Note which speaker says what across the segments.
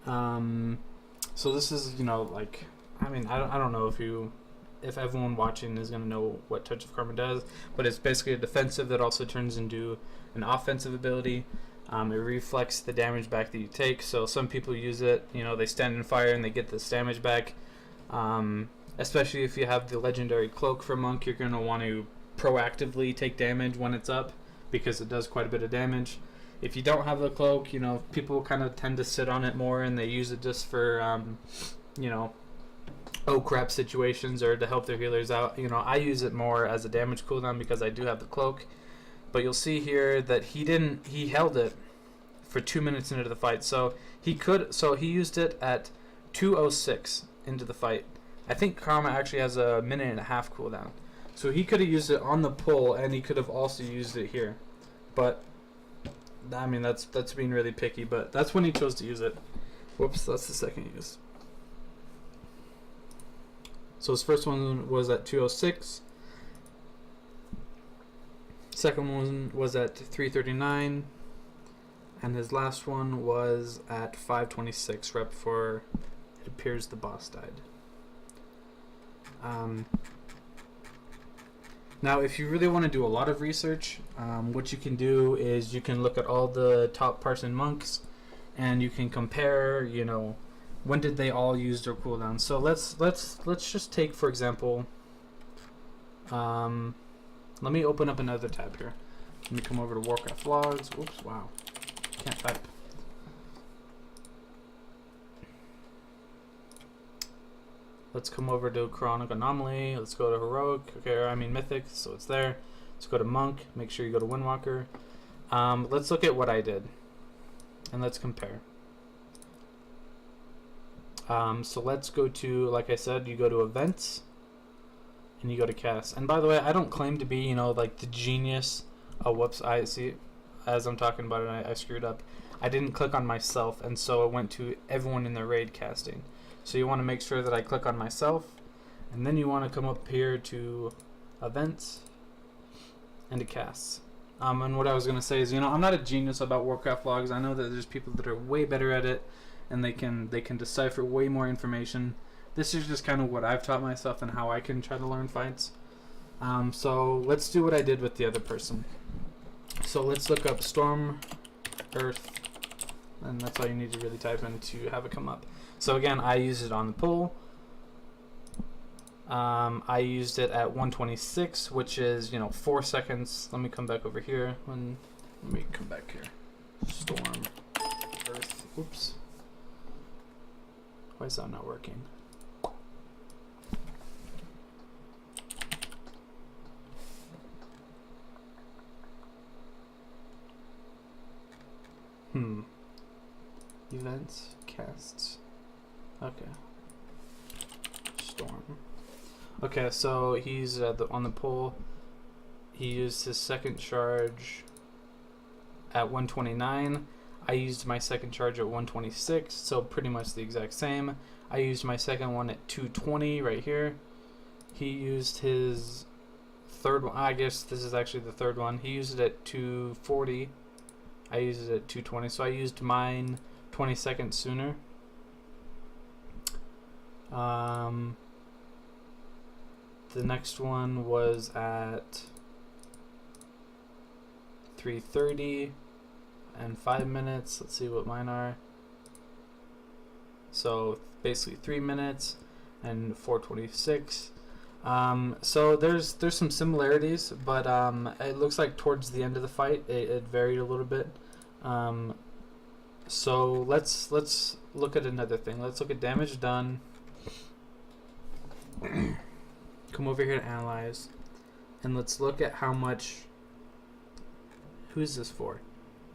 Speaker 1: So this is, you know, like, I mean, I don't know if everyone watching is going to know what Touch of Karma does, but it's basically a defensive that also turns into an offensive ability. It reflects the damage back that you take, so some people use it, you know, they stand in fire and they get this damage back. Especially if you have the legendary cloak for Monk, you're going to want to proactively take damage when it's up, because it does quite a bit of damage. If you don't have the cloak, you know, people kind of tend to sit on it more and they use it just for, you know, oh crap situations or to help their healers out. You know, I use it more as a damage cooldown because I do have the cloak. But you'll see here that he held it for 2 minutes into the fight. So he used it at 2:06 into the fight. I think Karma actually has a minute and a half cooldown. So he could have used it on the pull, and he could have also used it here. But I mean, that's being really picky, but that's when he chose to use it. Whoops, that's the second use. So his first one was at 2:06. Second one was at 3:39. And his last one was at 5:26, right before it appears the boss died. Now, if you really want to do a lot of research, what you can do is you can look at all the top Parson monks, and you can compare, you know, when did they all use their cooldown. So let's just take, for example, let me open up another tab here. Let me come over to Warcraft logs. Oops, wow, can't type. Let's come over to Chronic Anomaly. Let's go to Heroic. Okay, I mean Mythic, so it's there. Let's go to Monk. Make sure you go to Windwalker. Let's look at what I did, and let's compare. So let's go to, like I said, you go to Events, and you go to Cast. And by the way, I don't claim to be, you know, like the genius. Oh, whoops! I see. As I'm talking about it, I screwed up. I didn't click on myself, and so it went to everyone in the raid casting. So you want to make sure that I click on myself, and then you want to come up here to Events and to Casts. And what I was going to say is, you know, I'm not a genius about Warcraft logs. I know that there's people that are way better at it, and they can decipher way more information. This is just kind of what I've taught myself and how I can try to learn fights. So let's do what I did with the other person. So let's look up Storm, Earth, and that's all you need to really type in to have it come up. So again, I used it on the pull. I used it at 1:26, which is, you know, 4 seconds. Let me come back over here. Let me come back here. Storm, Earth. Oops. Why is that not working? Events, casts. Okay. Storm. Okay, so he's on the pull. He used his second charge at 129. I used my second charge at 126, so pretty much the exact same. I used my second one at 220 right here. He used his third one. I guess this is actually the third one. He used it at 240. I used it at 220, so I used mine 20 seconds sooner. The next one was at 3:30 and 5 minutes. Let's see what mine are. So basically 3 minutes and 4:26. So there's some similarities, but it looks like towards the end of the fight it varied a little bit. So let's look at another thing. Let's look at damage done. Come over here to analyze, and let's look at how much. Who's this for?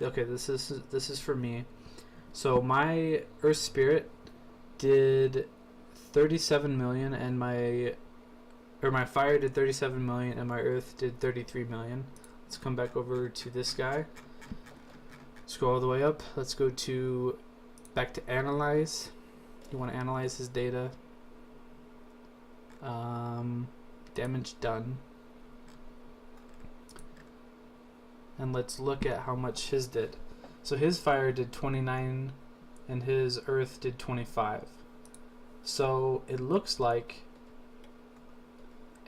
Speaker 1: Okay, this is for me. So my Earth Spirit did 37 million, and my Fire did 37 million, and my Earth did 33 million. Let's come back over to this guy. Scroll all the way up. Let's go back to analyze. You want to analyze his data. Damage done. And let's look at how much his did. So his fire did 29 and his Earth did 25. So it looks like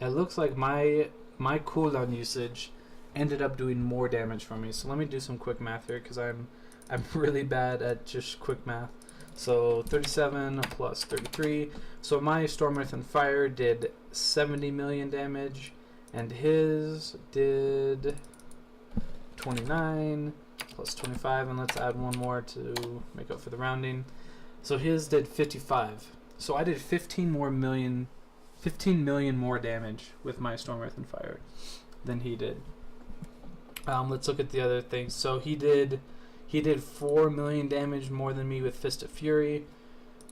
Speaker 1: my cooldown usage ended up doing more damage for me. So let me do some quick math here, because I'm really bad at just quick math. So 37 plus 33. So my Storm, Earth, and Fire did 70 million damage, and his did 29 plus 25, and let's add one more to make up for the rounding. So his did 55. So I did 15 million more damage with my Storm, Earth, and Fire than he did. Let's look at the other things. So he did 4 million damage more than me with Fist of Fury.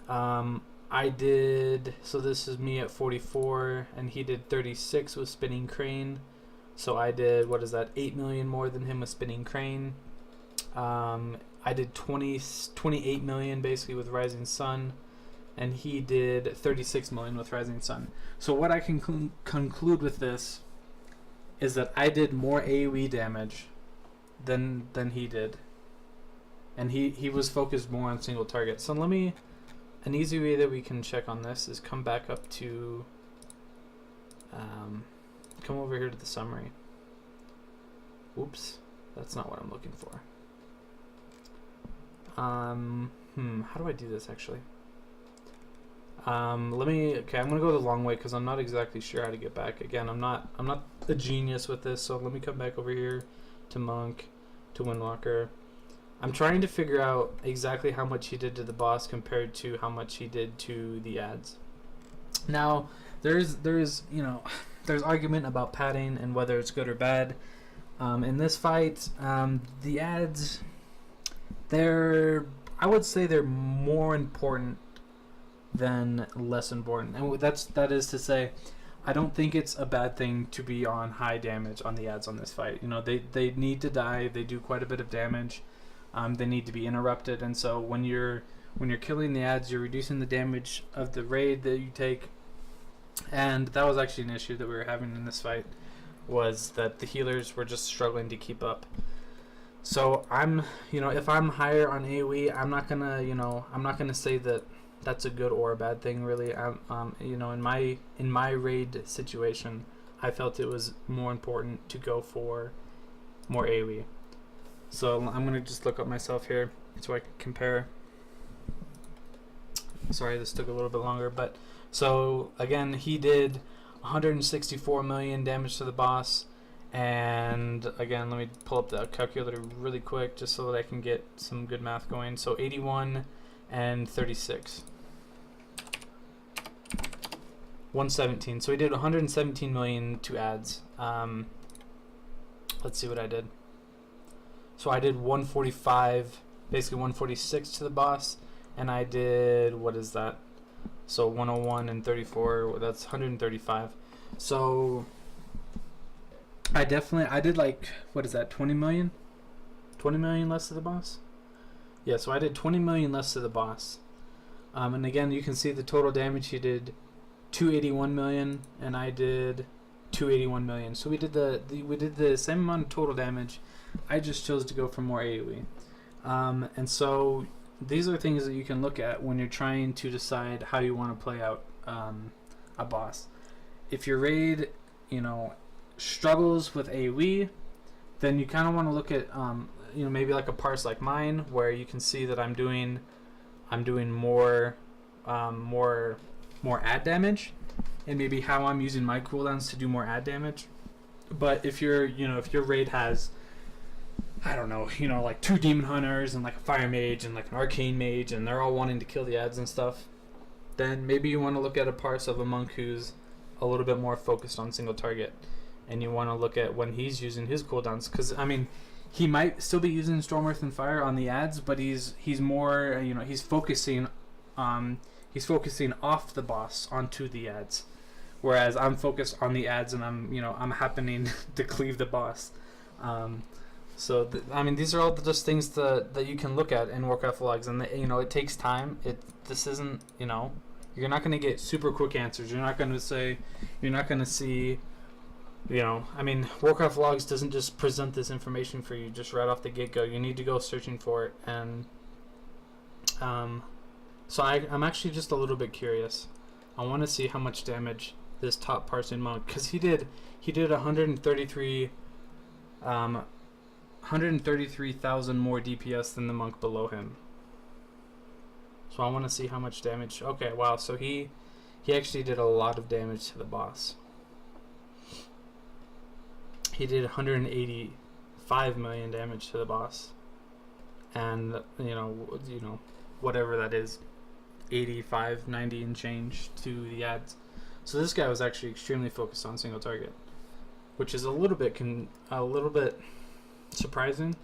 Speaker 1: I did, so this is me at 44, and he did 36 with Spinning Crane. So I did, 8 million more than him with Spinning Crane. I did 28 million basically with Rising Sun, and he did 36 million with Rising Sun. So what I can conclude with this is that I did more AoE damage than he did, and he was focused more on single target. So an easy way that we can check on this is come back up to come over here to the summary. Oops, that's not what I'm looking for. How do I do this actually? I'm gonna go the long way because I'm not exactly sure how to get back. Again, I'm not a genius with this, so let me come back over here to Monk, to Windwalker. I'm trying to figure out exactly how much he did to the boss compared to how much he did to the ads. Now, there's argument about padding and whether it's good or bad. In this fight, the ads, I would say they're more important than less important, and that is to say, I don't think it's a bad thing to be on high damage on the ads on this fight. They need to die. They do quite a bit of damage. They need to be interrupted, and so when you're killing the ads, you're reducing the damage of the raid that you take. And that was actually an issue that we were having in this fight, was that the healers were just struggling to keep up. So if I'm higher on AoE, I'm not gonna say that that's a good or a bad thing, really. In my raid situation, I felt it was more important to go for more AoE. So I'm gonna just look up myself here so I can compare. Sorry, this took a little bit longer, but so again, he did 164 million damage to the boss, and again, let me pull up the calculator really quick just so that I can get some good math going. So 81 and 36. 117. So he did 117 million to ads. Let's see what I did. So I did 145, basically 146 to the boss, and I did, what is that? So 101 and 34, that's 135. So I did like, 20 million? 20 million less to the boss? Yeah, so I did 20 million less to the boss. And again, you can see the total damage. He did 281 million, and I did 281 million. So we did the same amount of total damage. I just chose to go for more AoE. And so these are things that you can look at when you're trying to decide how you want to play out a boss. If your raid, struggles with AoE, then you kind of want to look at maybe like a parse like mine, where you can see that I'm doing more ad damage, and maybe how I'm using my cooldowns to do more ad damage. But if your raid has, I don't know, like 2 demon hunters and like a fire mage and like an arcane mage, and they're all wanting to kill the ads and stuff, then maybe you want to look at a parse of a monk who's a little bit more focused on single target, and you want to look at when he's using his cooldowns, because he might still be using Storm, Earth, and Fire on the ads, but he's more he's focusing off the boss onto the ads, whereas I'm focused on the ads, and I'm happening to cleave the boss. So these are all just things that you can look at in Warcraft logs, and it takes time. This isn't you're not going to get super quick answers. You're not going to see. Warcraft logs doesn't just present this information for you just right off the get-go. You need to go searching for it, and So I'm actually just a little bit curious. I want to see how much damage this top parsing monk, because he did 133,000 more DPS than the monk below him. So I want to see how much damage. Okay, wow. So he actually did a lot of damage to the boss. He did 185 million damage to the boss, and you know whatever that is, 85, 90 and change to the ads. So this guy was actually extremely focused on single target, which is a little bit surprising.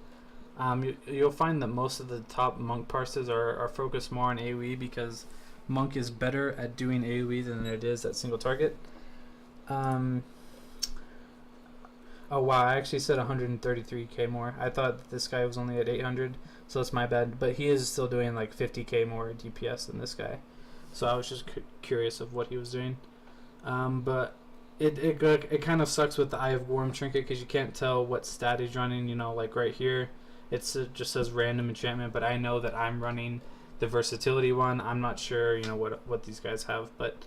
Speaker 1: You'll find that most of the top monk parsers are focused more on AoE, because monk is better at doing AoE than it is at single target. Oh wow, I actually said 133k more. I thought this guy was only at 800, so that's my bad. But he is still doing like 50k more DPS than this guy. So I was just curious of what he was doing. But it kind of sucks with the Eye of Worm trinket, because you can't tell what stat he's running. You know, like right here, it just says random enchantment, but I know that I'm running the versatility one. I'm not sure, you know, what these guys have, but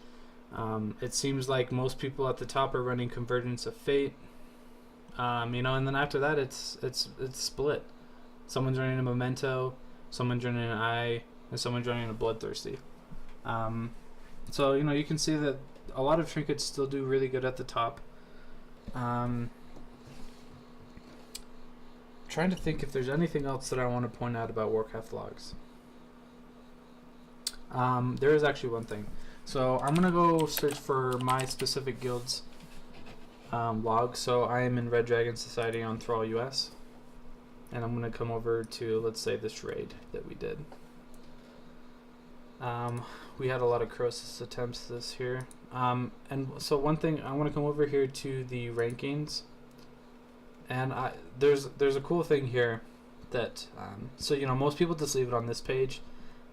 Speaker 1: it seems like most people at the top are running Convergence of Fate. You know, and then after that, it's split. Someone's running a Memento, someone's running an Eye, and someone's running a Bloodthirsty. So you know, you can see that a lot of trinkets still do really good at the top. Trying to think if there's anything else that I want to point out about Warcraft logs. There is actually one thing. So I'm gonna go search for my specific guild's log. So I am in Red Dragon Society on Thrall US, and I'm gonna come over to, let's say, this raid that we did. We had a lot of Croesus attempts this here, and so one thing, I want to come over here to the rankings, and there's a cool thing here that so you know, most people just leave it on this page,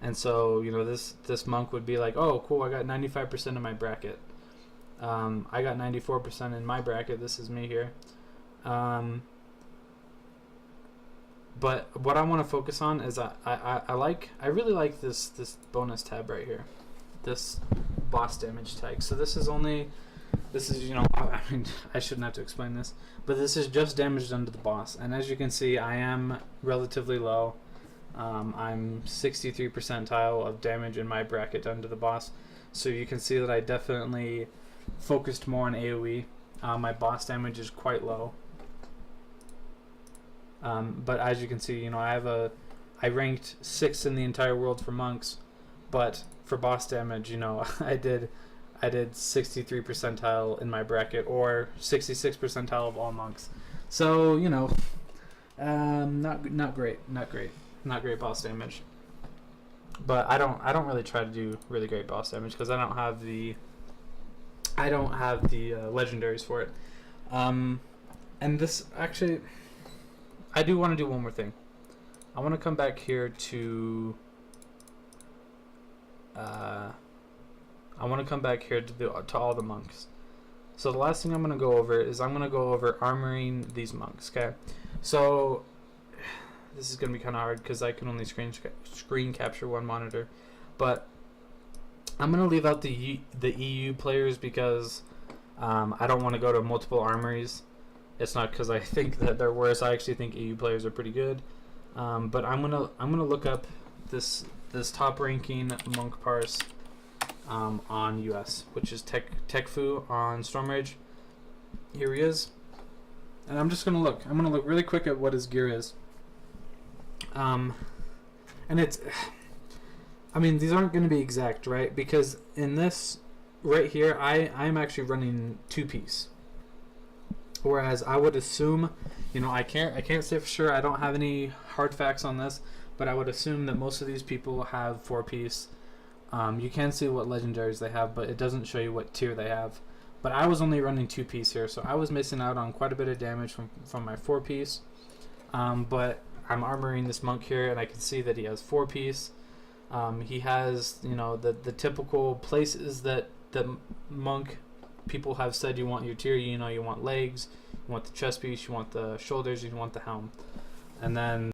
Speaker 1: and so you know, this monk would be like, oh cool, I got 95% in my bracket. I got 94% in my bracket. This is me here. But what I want to focus on is I really like this bonus tab right here, this boss damage tag. So this is you know, I mean, I shouldn't have to explain this, but this is just damage done to the boss, and as you can see, I am relatively low. I'm 63 percentile of damage in my bracket done to the boss, so you can see that I definitely focused more on AoE. My boss damage is quite low. But as you can see, you know, I ranked 6th in the entire world for monks, but for boss damage, you know, I did 63 percentile in my bracket, or 66 percentile of all monks. So you know, not great boss damage. But I don't really try to do really great boss damage, because I don't have the legendaries for it. And this actually, I do want to do one more thing. I want to come back here to to all the monks. So the last thing I'm going to go over is armoring these monks. Okay, so this is going to be kind of hard because I can only screen capture one monitor, but I'm going to leave out the EU players, because I don't want to go to multiple armories. It's not because I think that they're worse. I actually think EU players are pretty good. But I'm gonna look up this top ranking monk parse on US, which is Tekfu on Stormrage. Here he is, and I'm gonna look really quick at what his gear is. And it's, I mean, these aren't going to be exact, right? Because in this right here, I'm actually running 2-piece. Whereas I would assume, you know, I can't say for sure. I don't have any hard facts on this, but I would assume that most of these people have 4-piece. You can see what legendaries they have, but it doesn't show you what tier they have. But I was only running 2-piece here, so I was missing out on quite a bit of damage from my 4-piece. But I'm armoring this monk here, and I can see that he has 4-piece. He has, you know, the typical places that the monk people have said you want your tier. You know, you want legs, you want the chest piece, you want the shoulders, you want the helm, and then